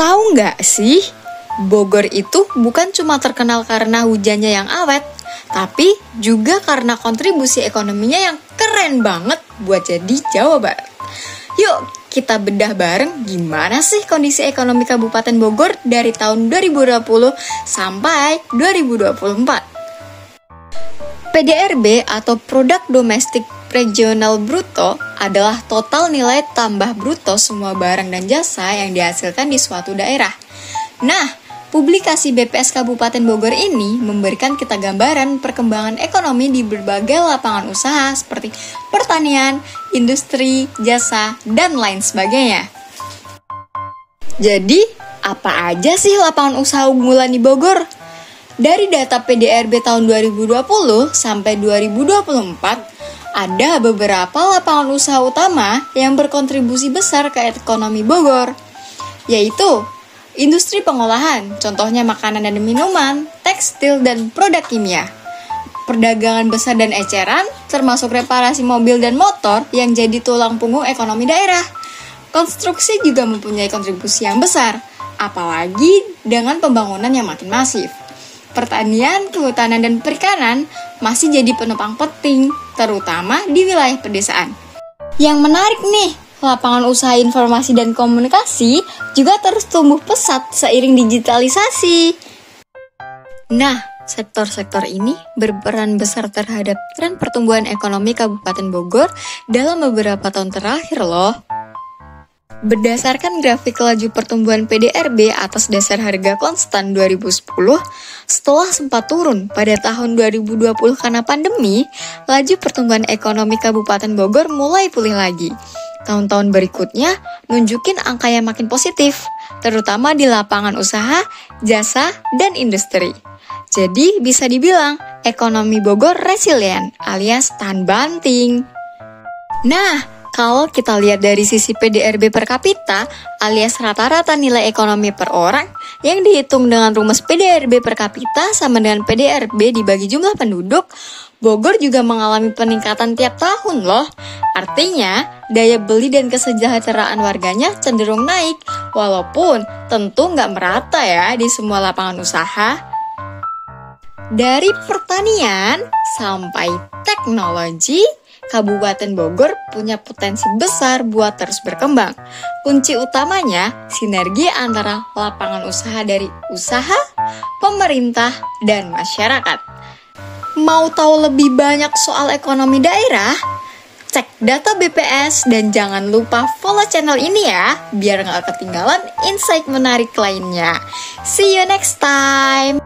Tahu nggak sih, Bogor itu bukan cuma terkenal karena hujannya yang awet, tapi juga karena kontribusi ekonominya yang keren banget buat jadi Jawa Barat. Yuk kita bedah bareng gimana sih kondisi ekonomi Kabupaten Bogor dari tahun 2020 sampai 2024. PDRB atau Produk Domestik Regional Bruto adalah total nilai tambah bruto semua barang dan jasa yang dihasilkan di suatu daerah. Nah, publikasi BPS Kabupaten Bogor ini memberikan kita gambaran perkembangan ekonomi di berbagai lapangan usaha seperti pertanian, industri, jasa, dan lain sebagainya. Jadi, apa aja sih lapangan usaha unggulan di Bogor? Dari data PDRB tahun 2020 sampai 2024, ada beberapa lapangan usaha utama yang berkontribusi besar ke ekonomi Bogor, yaitu industri pengolahan, contohnya makanan dan minuman, tekstil, dan produk kimia. Perdagangan besar dan eceran, termasuk reparasi mobil dan motor yang jadi tulang punggung ekonomi daerah. Konstruksi juga mempunyai kontribusi yang besar, apalagi dengan pembangunan yang makin masif. Pertanian, kehutanan, dan perikanan masih jadi penopang penting, terutama di wilayah pedesaan. Yang menarik nih, lapangan usaha informasi dan komunikasi juga terus tumbuh pesat seiring digitalisasi. Nah, sektor-sektor ini berperan besar terhadap tren pertumbuhan ekonomi Kabupaten Bogor dalam beberapa tahun terakhir loh. Berdasarkan grafik laju pertumbuhan PDRB atas dasar harga konstan 2010, setelah sempat turun pada tahun 2020 karena pandemi, laju pertumbuhan ekonomi Kabupaten Bogor mulai pulih lagi. Tahun-tahun berikutnya nunjukin angka yang makin positif, terutama di lapangan usaha, jasa, dan industri. Jadi bisa dibilang ekonomi Bogor resilient alias tahan banting. Nah, kalau kita lihat dari sisi PDRB per kapita alias rata-rata nilai ekonomi per orang yang dihitung dengan rumus PDRB per kapita sama dengan PDRB dibagi jumlah penduduk, Bogor juga mengalami peningkatan tiap tahun loh. Artinya, daya beli dan kesejahteraan warganya cenderung naik, walaupun tentu nggak merata ya di semua lapangan usaha. Dari pertanian sampai teknologi, Kabupaten Bogor punya potensi besar buat terus berkembang. Kunci utamanya sinergi antara lapangan usaha dari usaha, pemerintah, dan masyarakat. Mau tahu lebih banyak soal ekonomi daerah? Cek data BPS dan jangan lupa follow channel ini ya, biar nggak ketinggalan insight menarik lainnya. See you next time!